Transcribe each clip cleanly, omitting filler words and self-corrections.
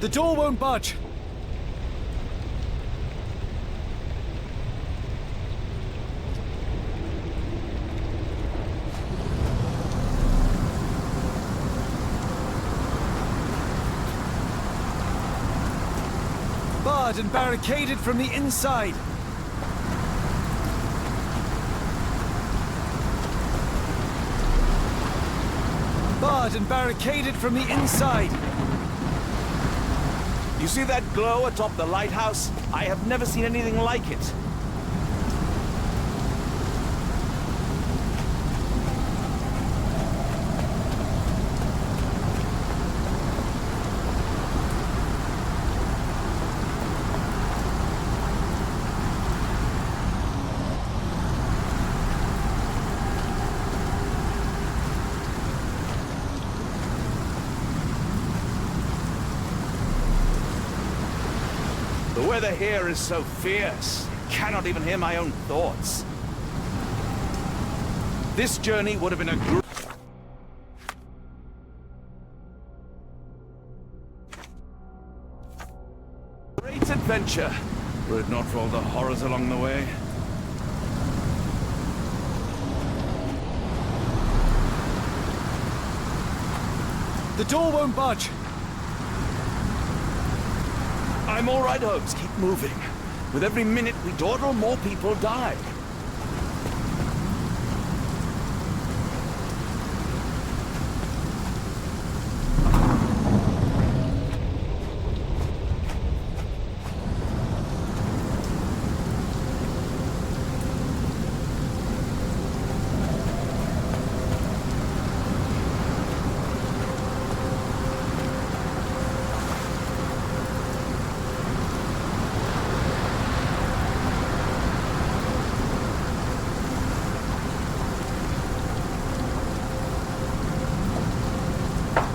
The door won't budge. Barred and barricaded from the inside. Barred and barricaded from the inside. You see that glow atop the lighthouse? I have never seen anything like it. The weather here is so fierce, I cannot even hear my own thoughts. This journey would have been a great adventure, were it not for all the horrors along the way. The door won't budge. I'm all right, Holmes. Keep moving. With every minute we dawdle, more people die.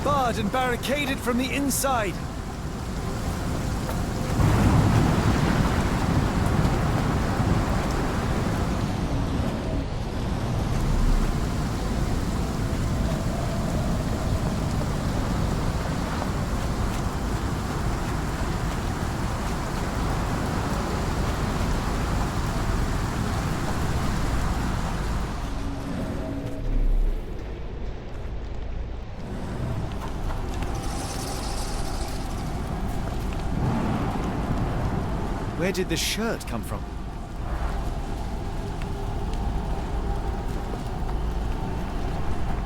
Barred and barricaded from the inside. Where did the shirt come from?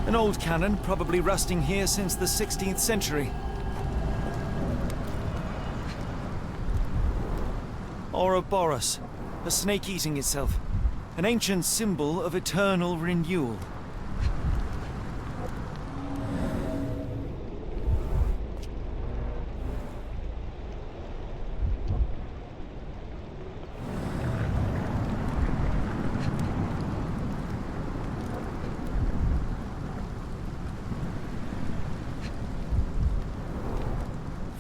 An old cannon, probably rusting here since the 16th century. Ouroboros, a snake eating itself. An ancient symbol of eternal renewal.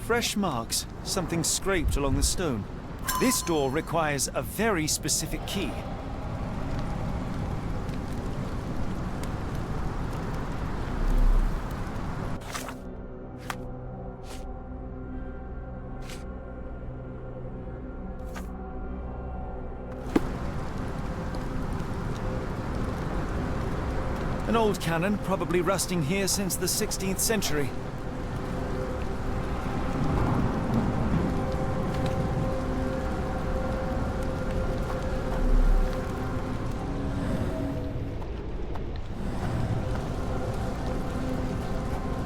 Fresh marks, something scraped along the stone. This door requires a very specific key. An old cannon, probably rusting here since the 16th century.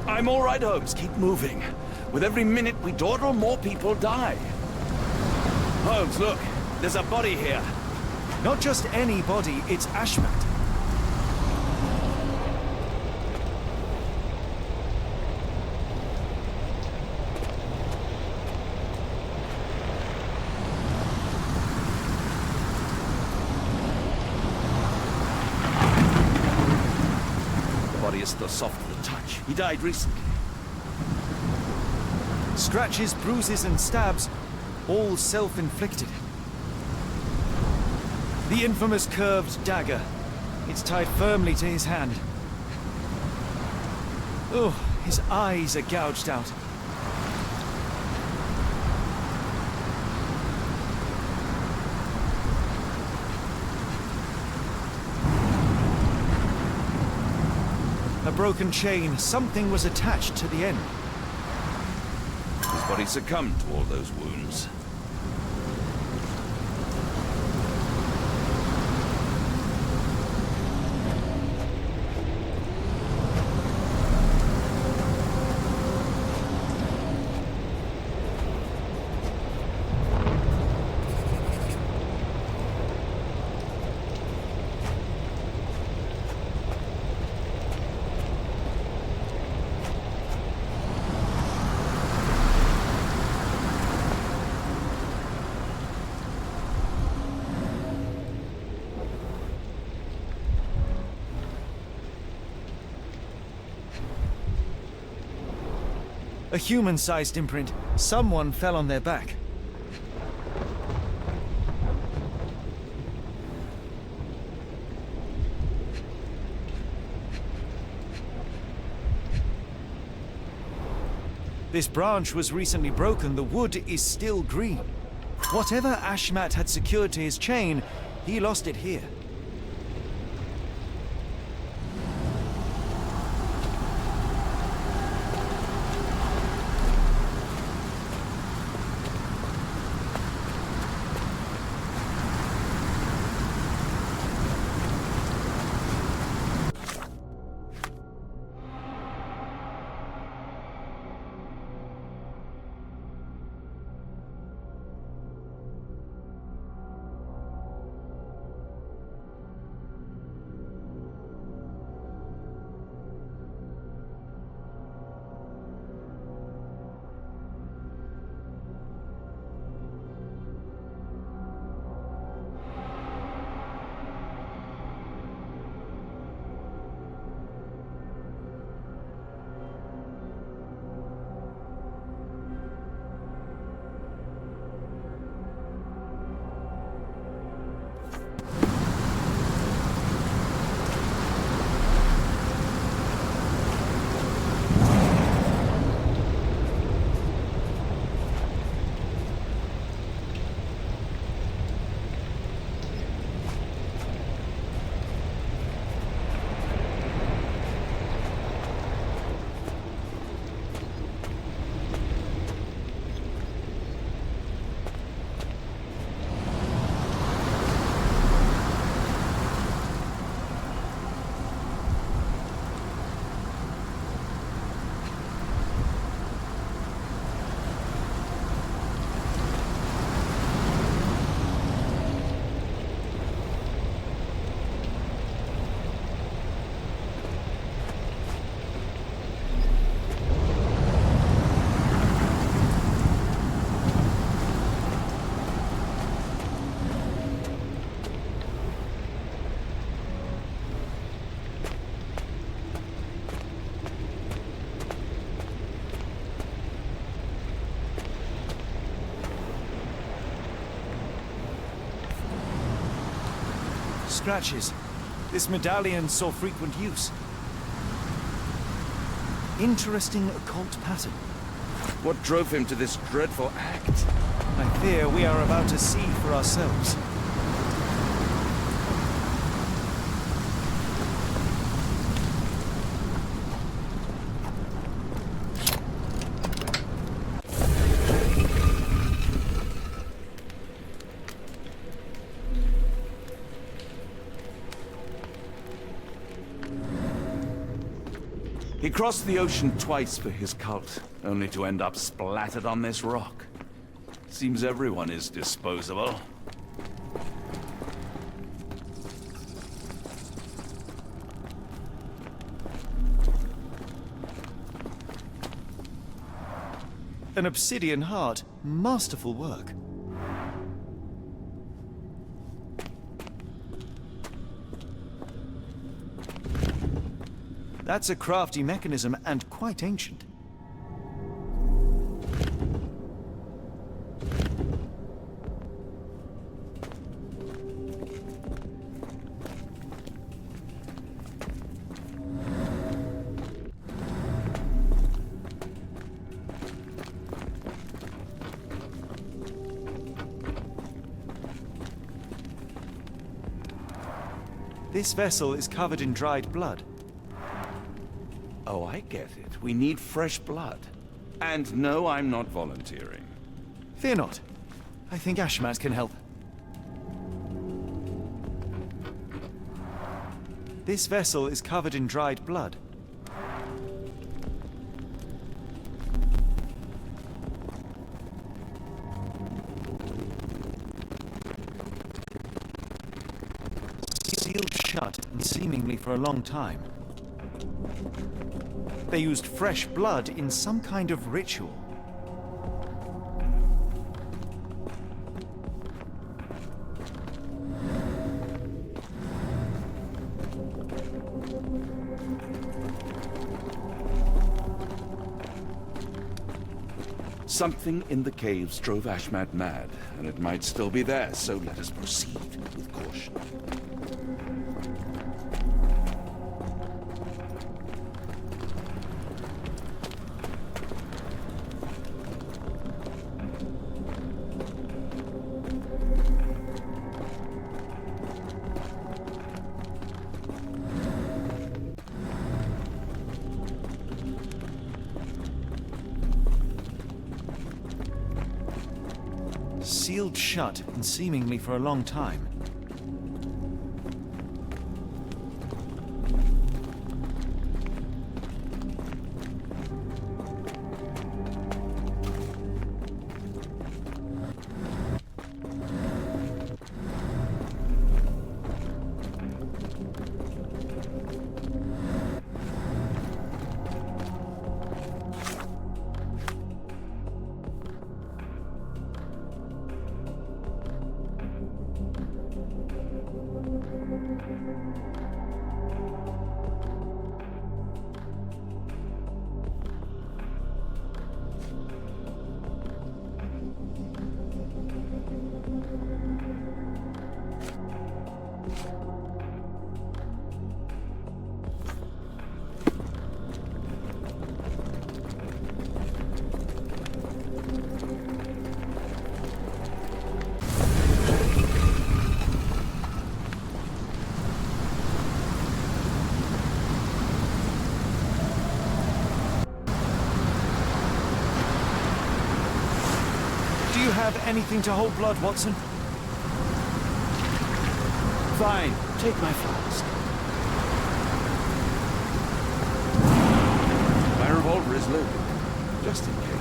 I'm all right, Holmes. Keep moving. With every minute we dawdle, more people die. Holmes, look. There's a body here. Not just any body, it's Ashmat. The body is still soft to the touch. He died recently. Scratches, bruises, and stabs, all self-inflicted. The infamous curved dagger. It's tied firmly to his hand. Oh, his eyes are gouged out. broken chain, something was attached to the end. His body succumbed to all those wounds. A human-sized imprint. Someone fell on their back. This branch was recently broken. The wood is still green. Whatever Ashmat had secured to his chain, he lost it here. Scratches. This medallion saw frequent use. Interesting occult pattern. What drove him to this dreadful act? I fear we are about to see for ourselves. He crossed the ocean twice for his cult, only to end up splattered on this rock. Seems everyone is disposable. An obsidian heart. Masterful work. That's a crafty mechanism and quite ancient. This vessel is covered in dried blood. I get it. We need fresh blood. And no, I'm not volunteering. Fear not. I think Ashmat can help. This vessel is covered in dried blood. Sealed shut, and seemingly for a long time. They used fresh blood in some kind of ritual. Something in the caves drove Ashmat mad, and it might still be there, so let us proceed with caution. Sealed shut, and seemingly for a long time. Do you have anything to hold blood, Watson? Fine, take my flask. My revolver is loaded, just in case.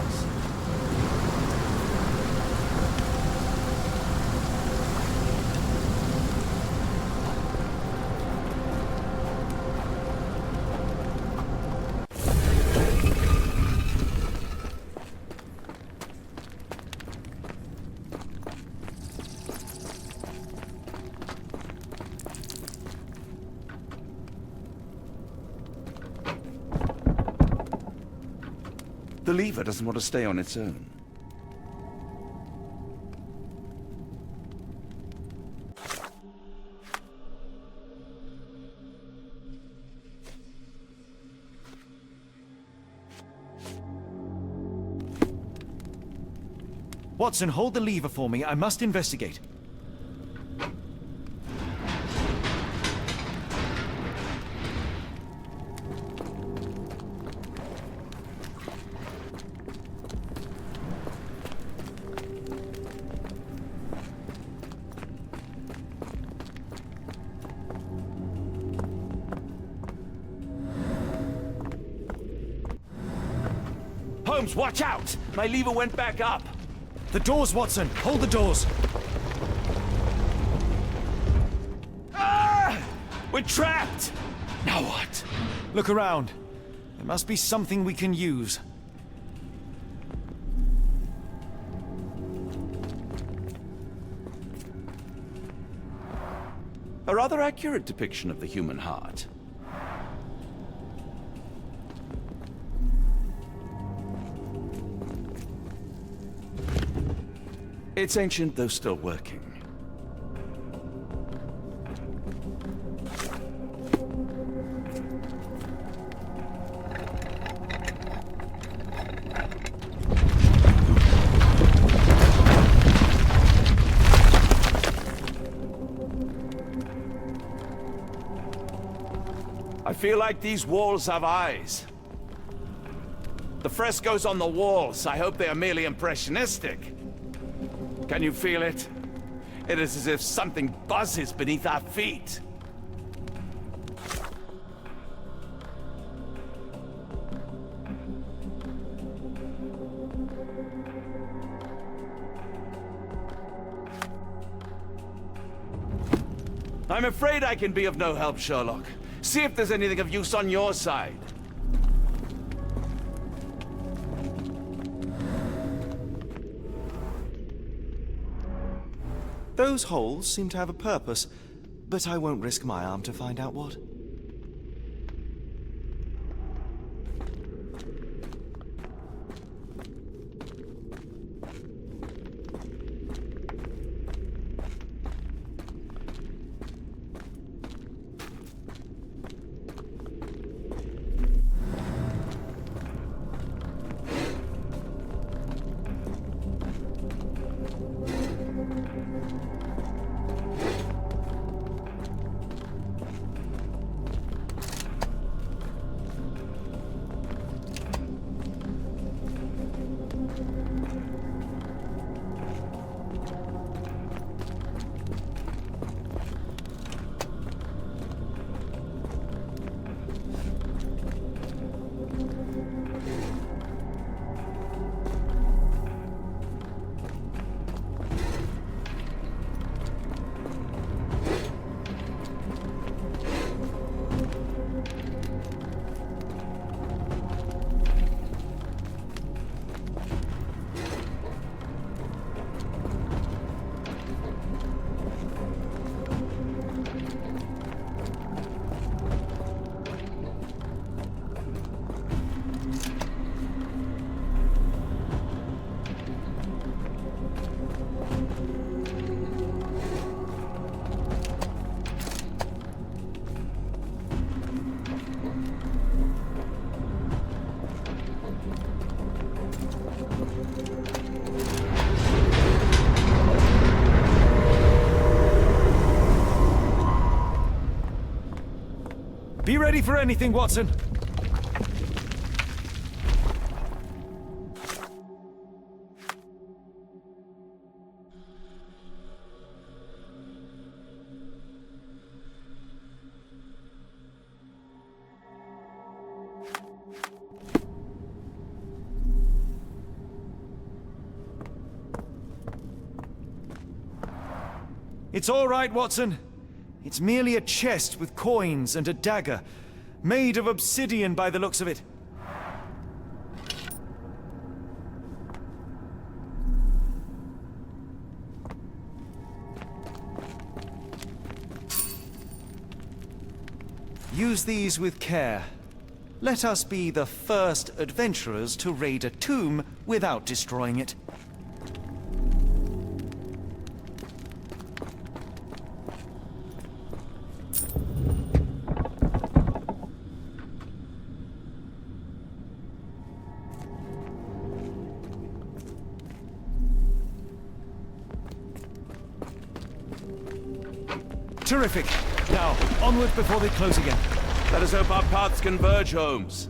The lever doesn't want to stay on its own. Watson, hold the lever for me. I must investigate. Holmes, watch out! My lever went back up. The doors, Watson! Hold the doors! Ah! We're trapped! Now what? Look around. There must be something we can use. A rather accurate depiction of the human heart. It's ancient, though still working. I feel like these walls have eyes. The frescoes on the walls, I hope they are merely impressionistic. Can you feel it? It is as if something buzzes beneath our feet. I'm afraid I can be of no help, Sherlock. See if there's anything of use on your side. Those holes seem to have a purpose, but I won't risk my arm to find out what. Be ready for anything, Watson. It's all right, Watson. It's merely a chest with coins and a dagger, made of obsidian by the looks of it. Use these with care. Let us be the first adventurers to raid a tomb without destroying it. Terrific. Now, onward before they close again. Let us hope our paths converge, Holmes.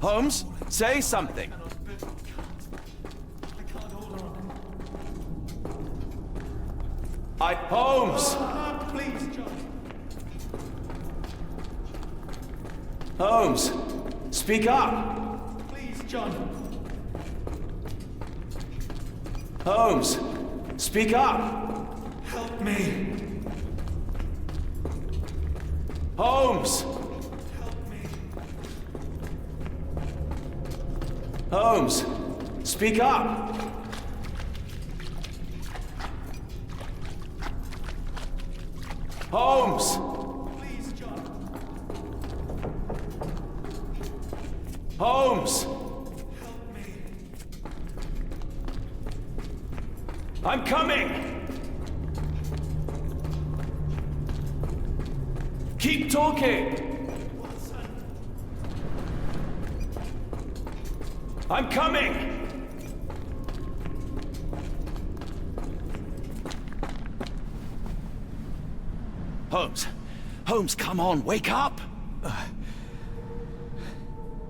Holmes, say something. Holmes! Please, John. Holmes, speak up! Please, John. Holmes, speak up! Help me. Holmes! Help me. Holmes, speak up! Holmes! Please, John. Holmes! Help me. I'm coming! Keep talking! Watson. I'm coming! Holmes! Holmes, come on, wake up!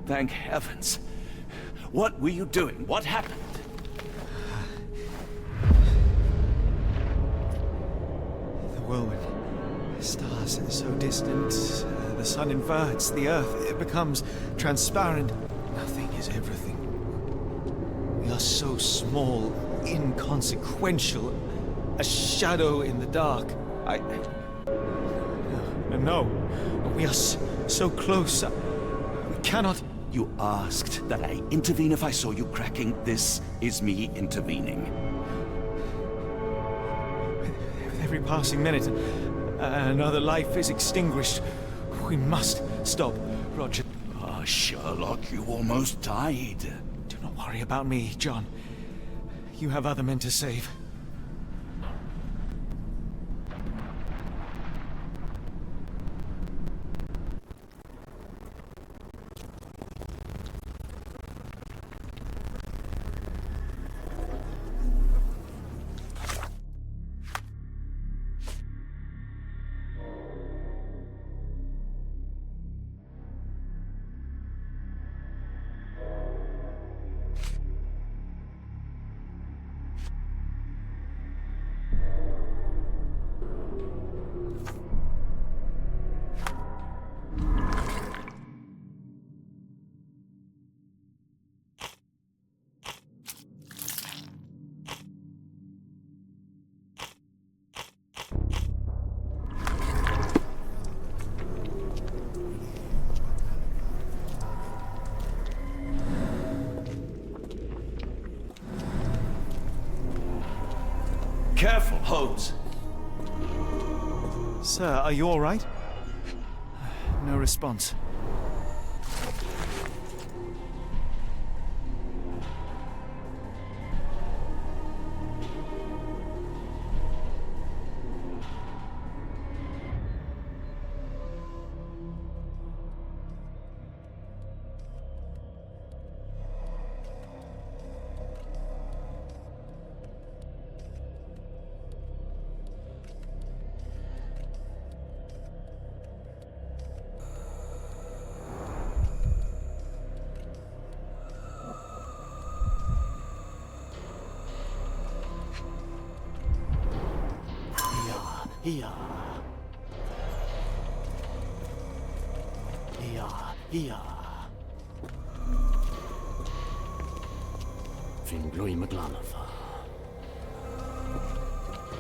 Thank heavens. What were you doing? What happened? The whirlwind. Stars so distant. The sun inverts. The earth, it becomes transparent. Nothing is everything. We are so small, inconsequential. A shadow in the dark. No. We are so close. We cannot... You asked that I intervene if I saw you cracking. This is me intervening. With every passing minute, another life is extinguished. We must stop, Roger. Ah, Sherlock, you almost died. Do not worry about me, John. You have other men to save. Careful, Holmes. Sir, are you all right? No response.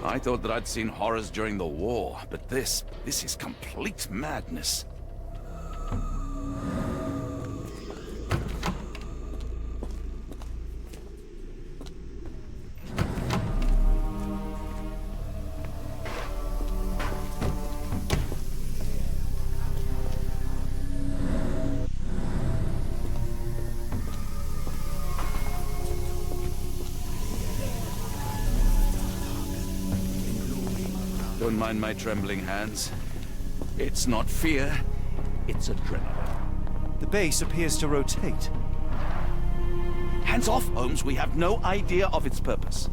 I thought that I'd seen horrors during the war, but this is complete madness. Don't mind my trembling hands. It's not fear, it's adrenaline. The base appears to rotate. Hands off, Holmes. We have no idea of its purpose.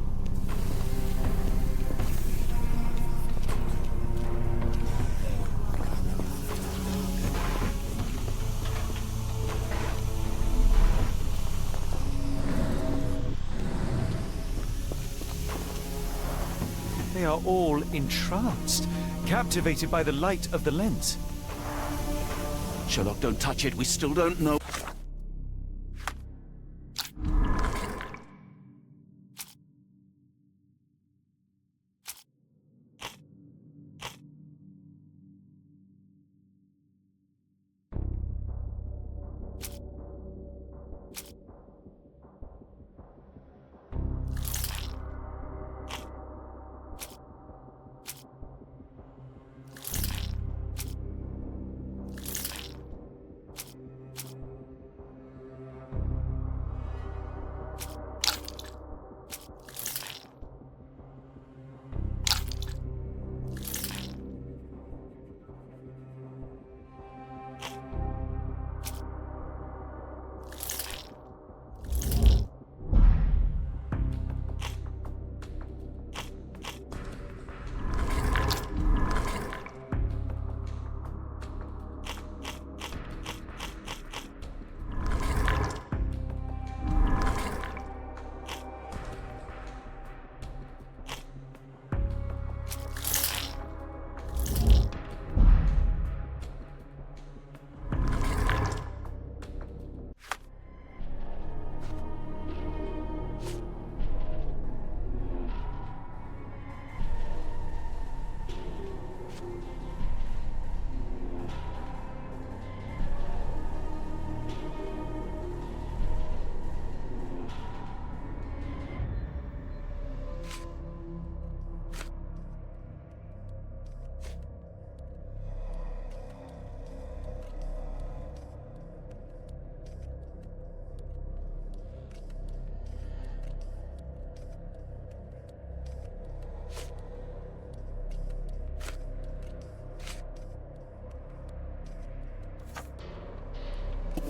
They are all entranced, captivated by the light of the lens. Sherlock, don't touch it. We still don't know.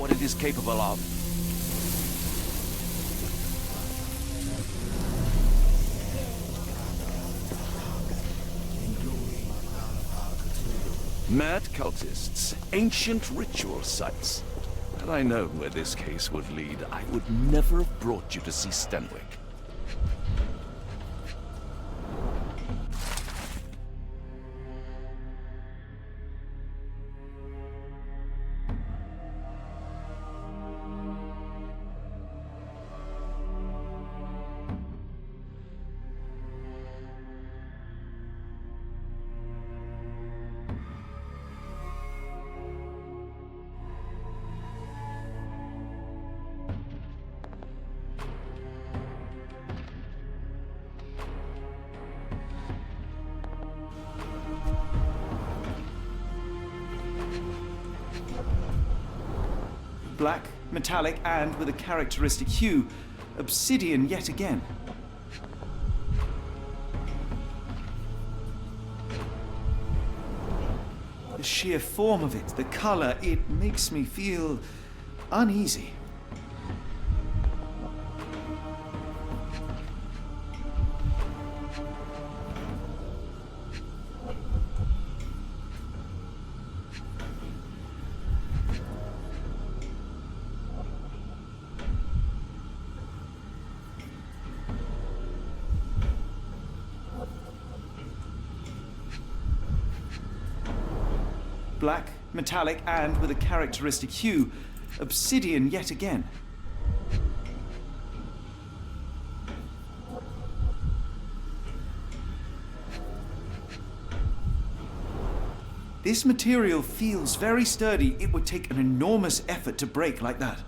what it is capable of. Mad cultists, ancient ritual sites. Had I known where this case would lead, I would never have brought you to see Stenwick. Black, metallic, and with a characteristic hue. Obsidian yet again. The sheer form of it, the color, it makes me feel uneasy. Black, metallic, and with a characteristic hue. Obsidian yet again. This material feels very sturdy. It would take an enormous effort to break like that.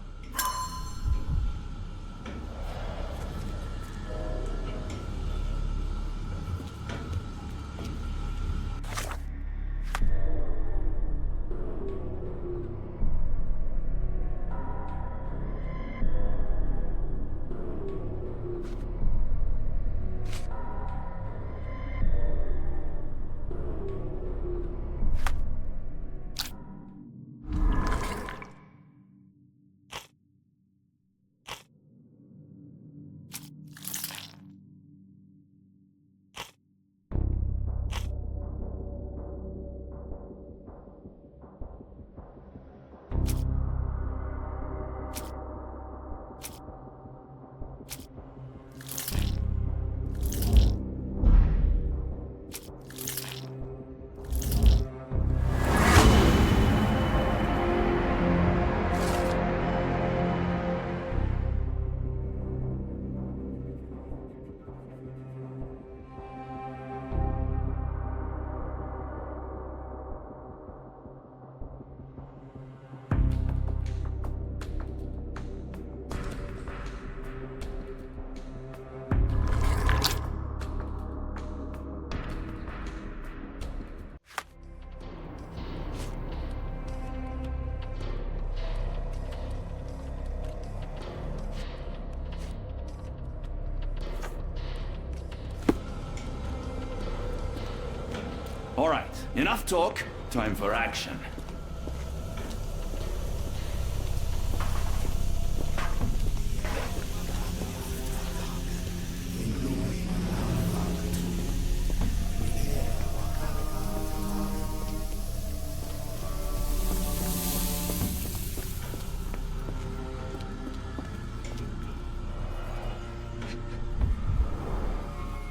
All right, enough talk. Time for action.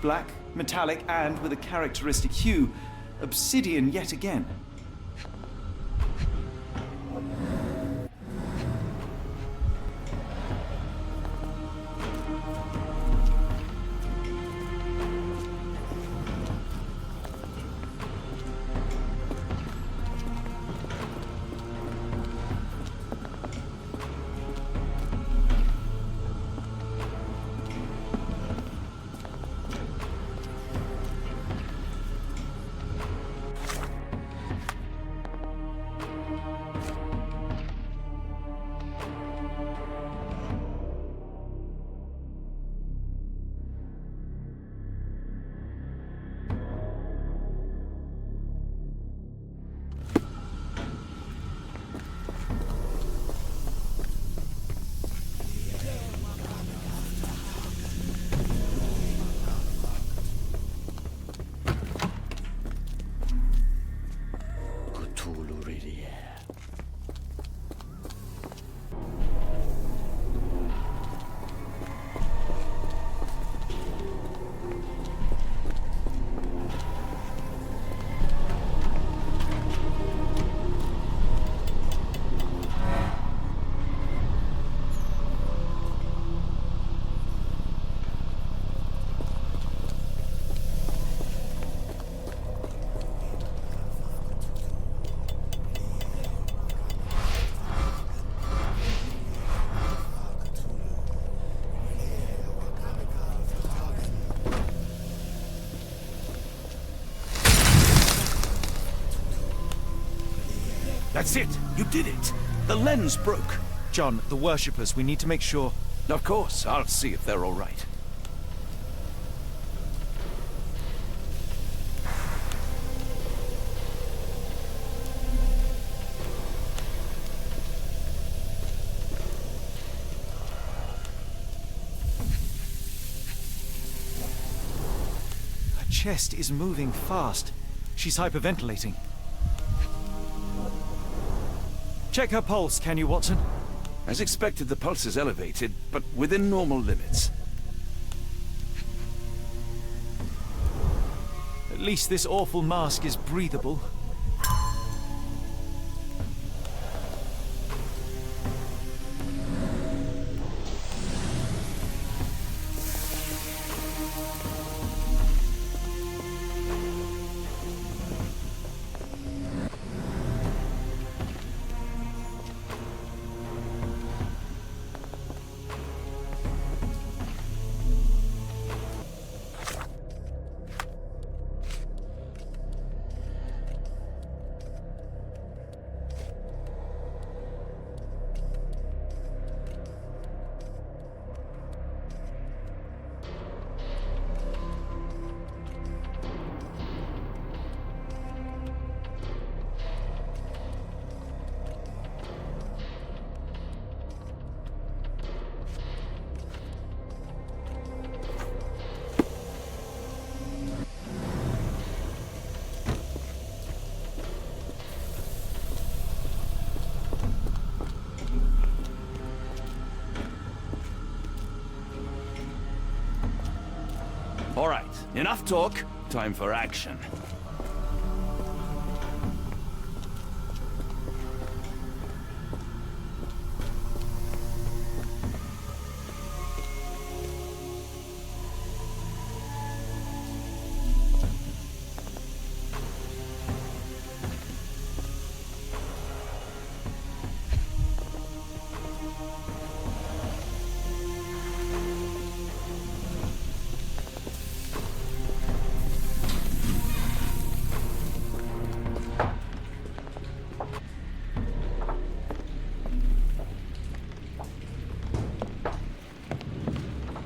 Black, metallic, and with a characteristic hue. Obsidian yet again. That's it! You did it! The lens broke! John, the worshippers, we need to make sure... Of course, I'll see if they're all right. Her chest is moving fast. She's hyperventilating. Check her pulse, can you, Watson? As expected, the pulse is elevated, but within normal limits. At least this awful mask is breathable. All right, enough talk. Time for action.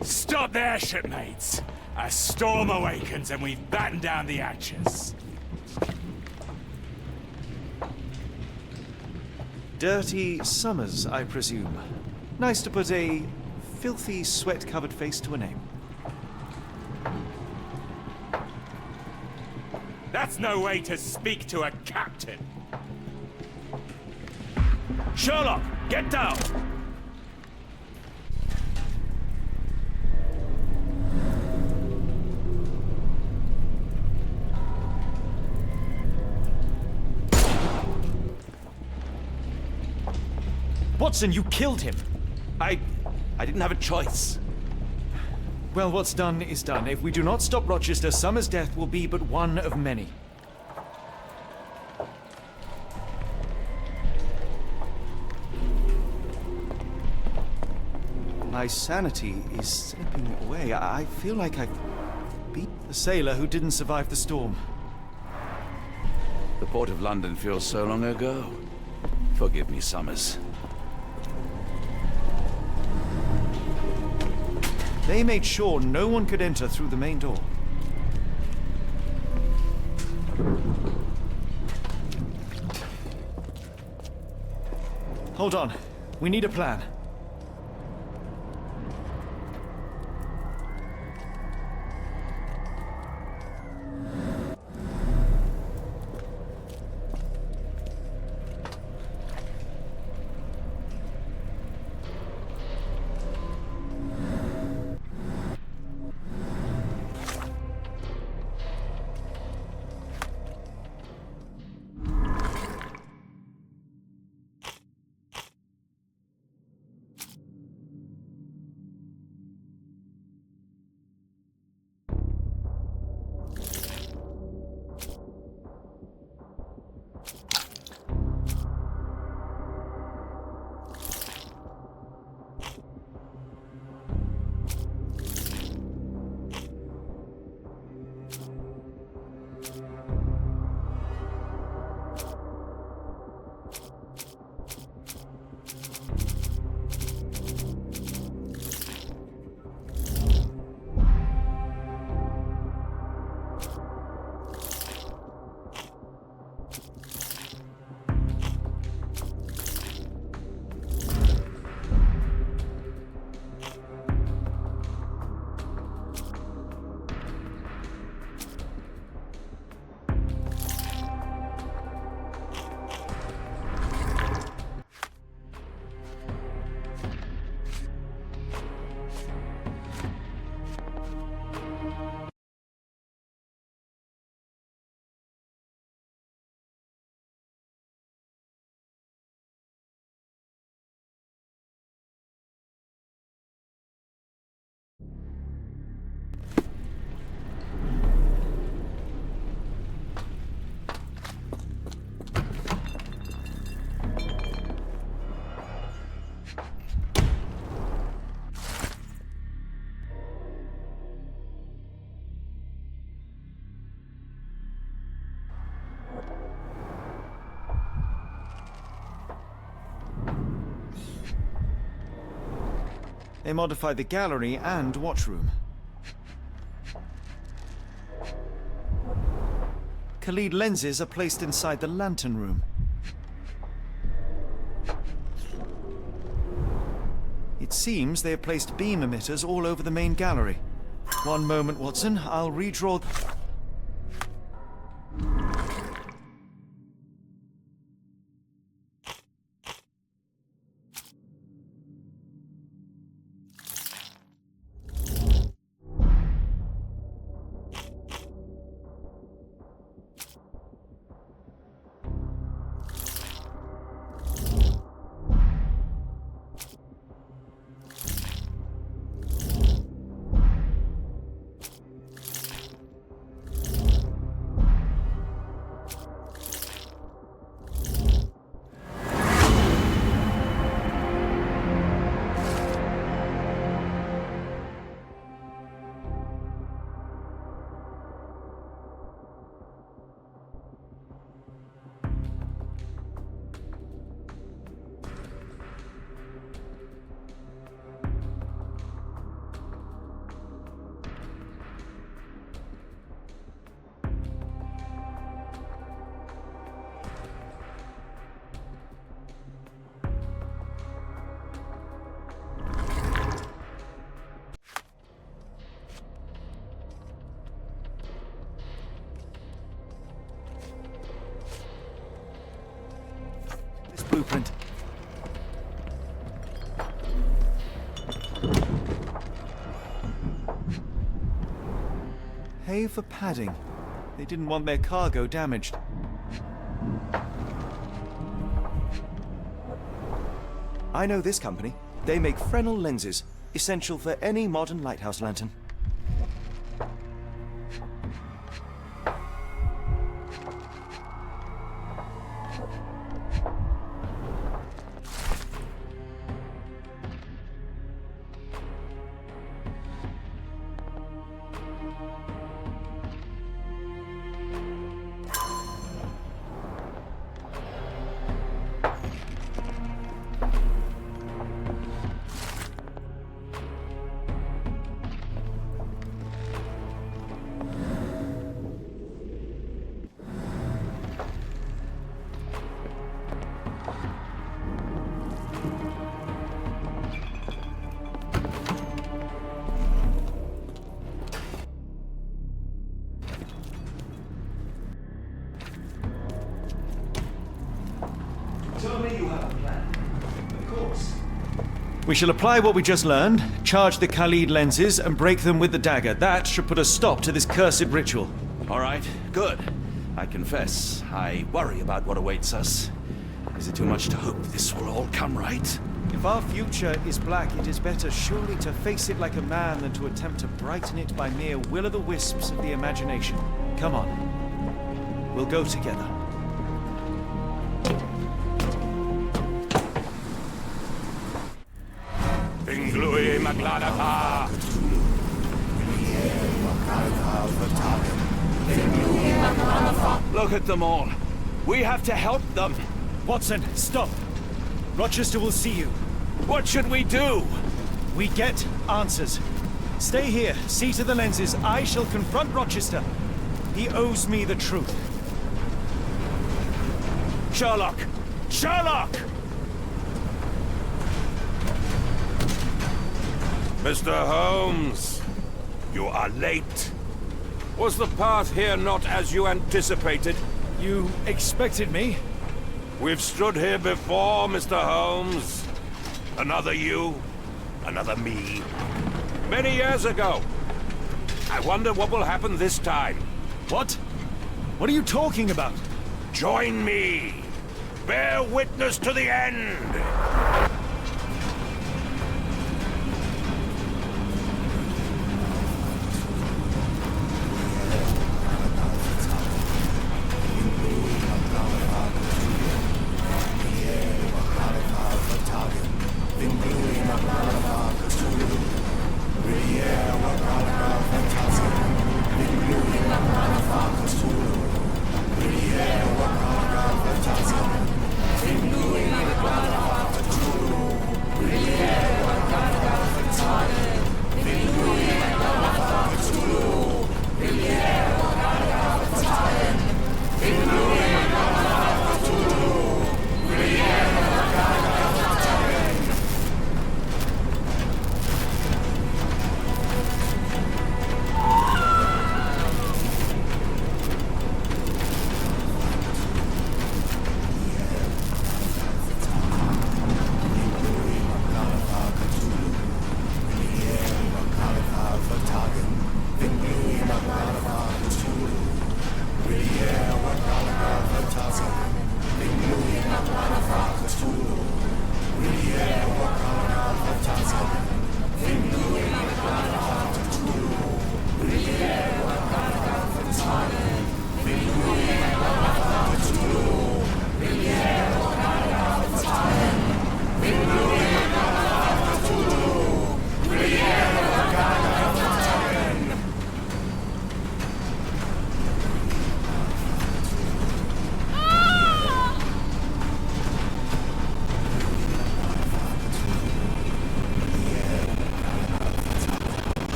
Stop there, shipmates! A storm awakens and we've battened down the hatches. Dirty Summers, I presume. Nice to put a filthy, sweat-covered face to a name. That's no way to speak to a captain. Sherlock, get down! Watson, you killed him! I didn't have a choice. Well, what's done is done. If we do not stop Rochester, Summers' death will be but one of many. My sanity is slipping away. I feel like I've beat the sailor who didn't survive the storm. The port of London feels so long ago. Forgive me, Summers. They made sure no one could enter through the main door. Hold on. We need a plan. They modify the gallery and watchroom. Khalid lenses are placed inside the lantern room. It seems they have placed beam emitters all over the main gallery. One moment, Watson. I'll redraw... blueprint. Hay for padding. They didn't want their cargo damaged. I know this company. They make Fresnel lenses, essential for any modern lighthouse lantern. We shall apply what we just learned, charge the Khalid lenses, and break them with the dagger. That should put a stop to this cursed ritual. All right, good. I confess, I worry about what awaits us. Is it too much to hope this will all come right? If our future is black, it is better surely to face it like a man than to attempt to brighten it by mere will-o'-the-wisps of the imagination. Come on. We'll go together. Look at them all. We have to help them. Watson, stop. Rochester will see you. What should we do? We get answers. Stay here, see to the lenses. I shall confront Rochester. He owes me the truth. Sherlock! Sherlock! Mr. Holmes, you are late. Was the path here not as you anticipated? You expected me? We've stood here before, Mr. Holmes. Another you, another me. Many years ago. I wonder what will happen this time. What? What are you talking about? Join me. Bear witness to the end.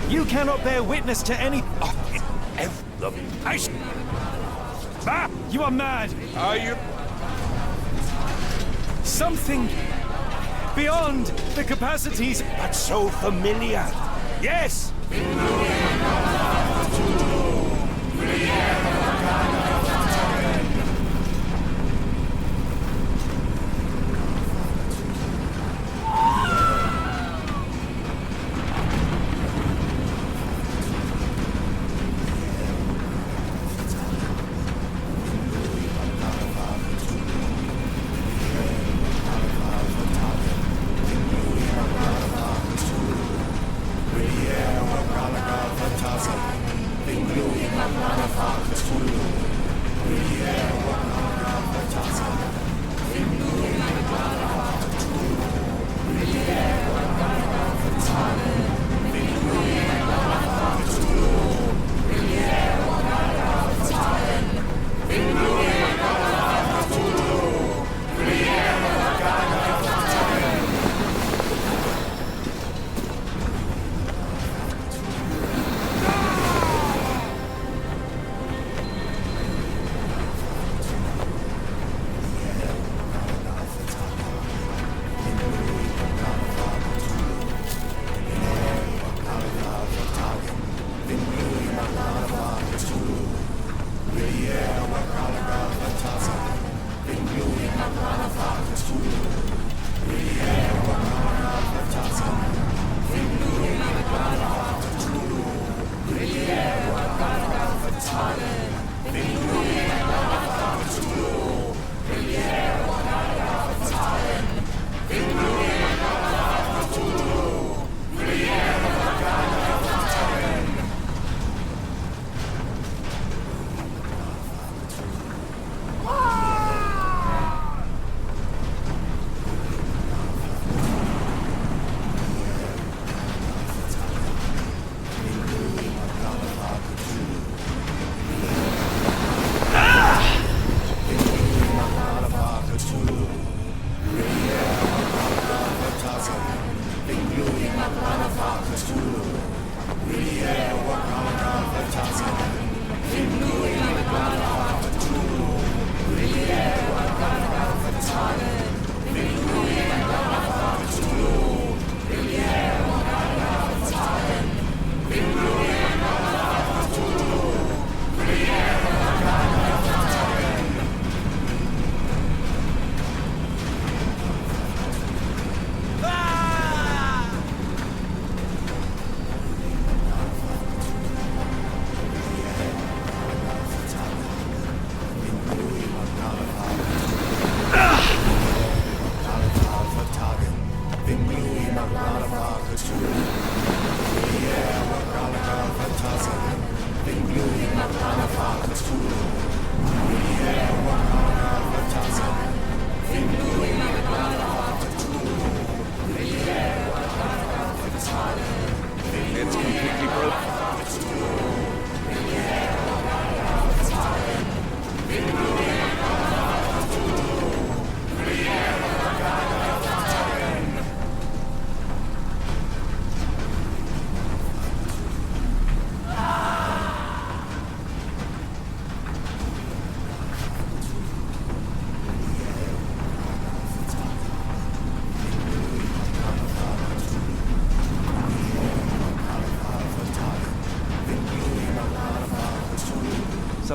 You cannot bear witness to any... You are mad! Are you? Something beyond the capacities... But so familiar. Yes!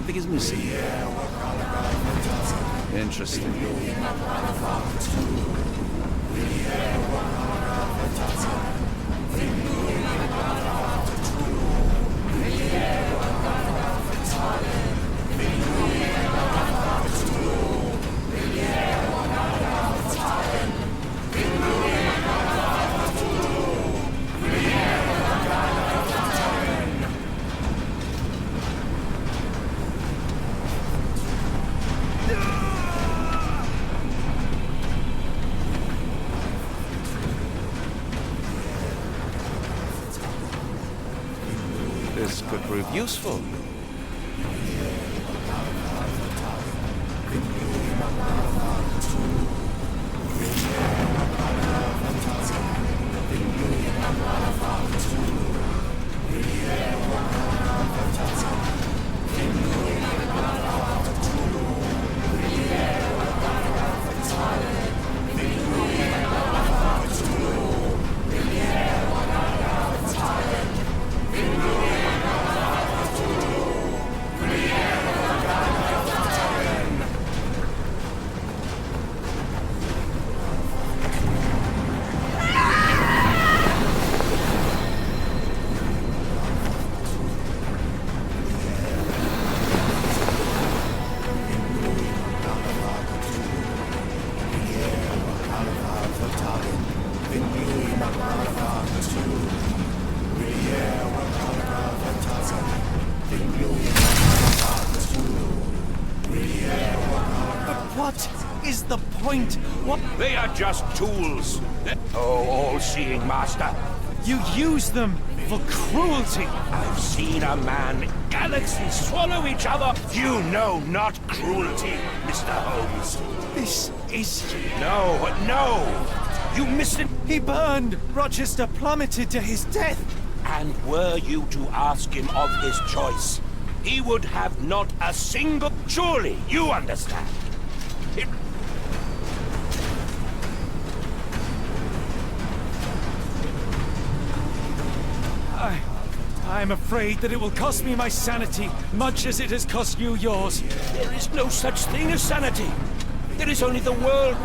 something is missing. Interesting. This could prove useful. What is the point? What? They are just tools. Oh, all-seeing master. You use them for cruelty. I've seen a man galaxies swallow each other. You know not cruelty, Mr. Holmes. This is... No, no. You missed it. He burned. Rochester plummeted to his death. And were you to ask him of his choice, he would have not a single... Surely, you understand. It... I'm afraid that it will cost me my sanity, much as it has cost you yours. There is no such thing as sanity. There is only the world.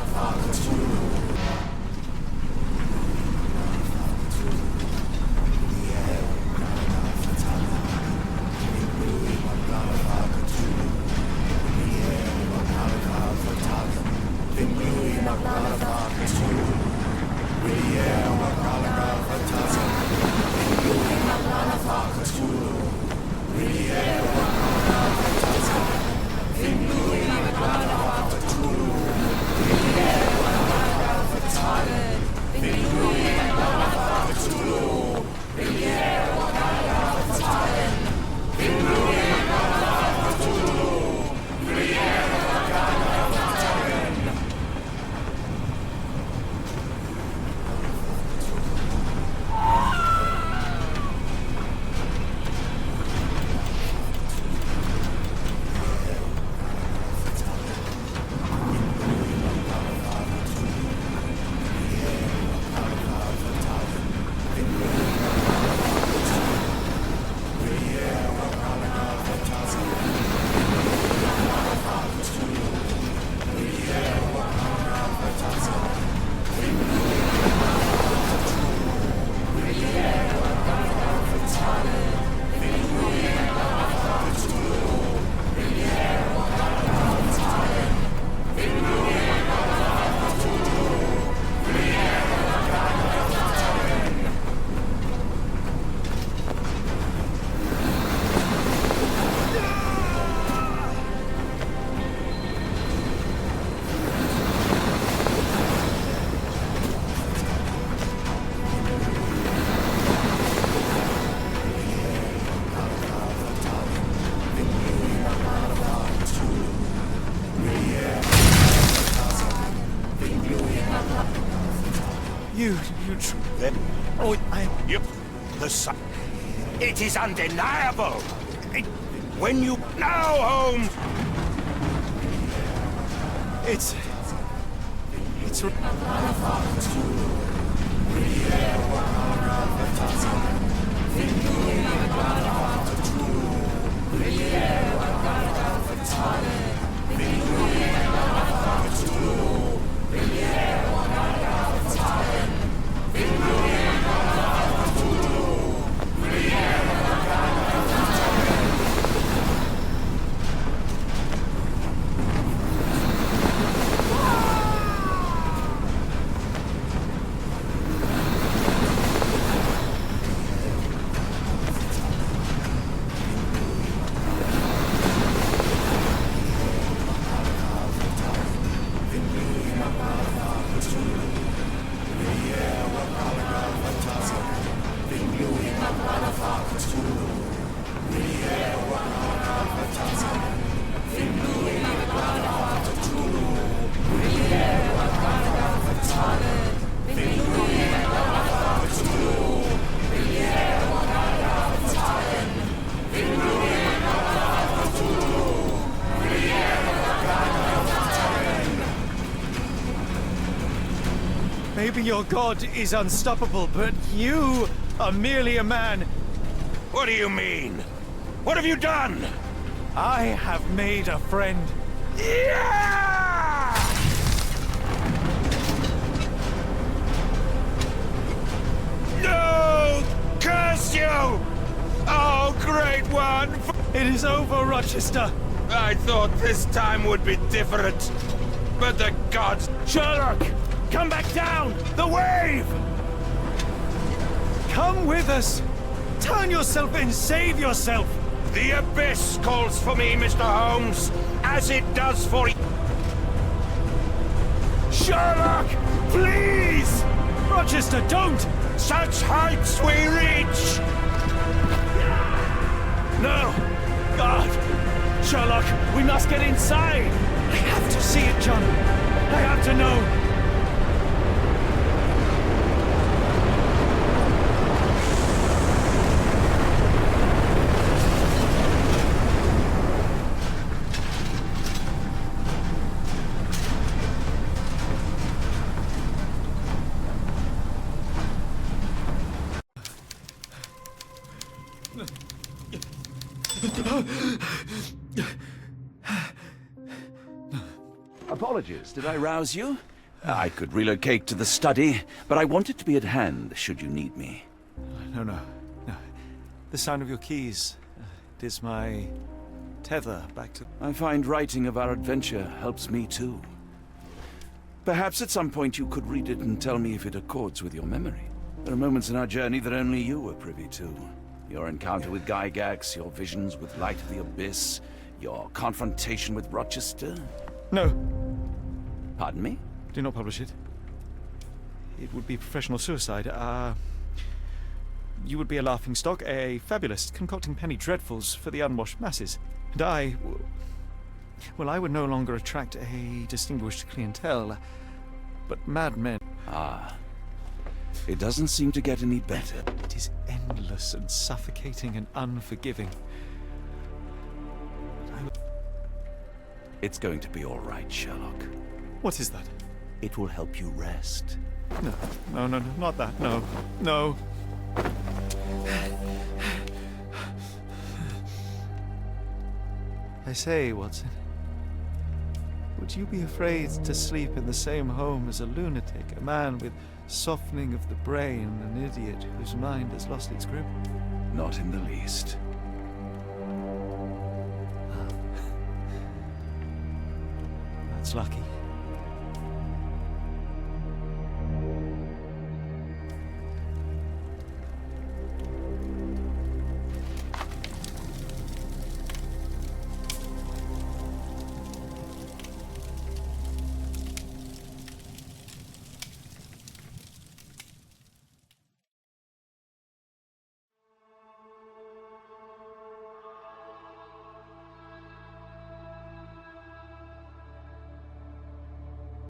Yep, the sun. It is undeniable. When you now, Holmes. It's... Maybe your god is unstoppable, but you are merely a man. What do you mean? What have you done? I have made a friend. Yeah! No! Curse you! Oh, great one! It is over, Rochester. I thought this time would be different. But the gods... Sherlock, come back down! The wave! Come with us! Turn yourself in, save yourself! The abyss calls for me, Mr. Holmes, as it does for... Sherlock, please! Rochester, don't! Such heights we reach! No! God! Sherlock, we must get inside! I have to see it, John! I have to know! Apologies, did I rouse you? I could relocate to the study, but I wanted to be at hand should you need me. No. The sound of your keys. It is my tether back to... I find writing of our adventure helps me too. Perhaps at some point you could read it and tell me if it accords with your memory. There are moments in our journey that only you were privy to. Your encounter with Gygax, your visions with Light of the Abyss, your confrontation with Rochester. No, Pardon me? do not publish it. It would be professional suicide. You would be a laughingstock, a fabulist, concocting penny dreadfuls for the unwashed masses. And I would no longer attract a distinguished clientele, but madmen. Ah. It doesn't seem to get any better. It is endless and suffocating and unforgiving. It's going to be all right, Sherlock. What is that? It will help you rest. No, not that. No. I say, Watson, would you be afraid to sleep in the same home as a lunatic, a man with softening of the brain, an idiot whose mind has lost its grip? Not in the least. That's lucky.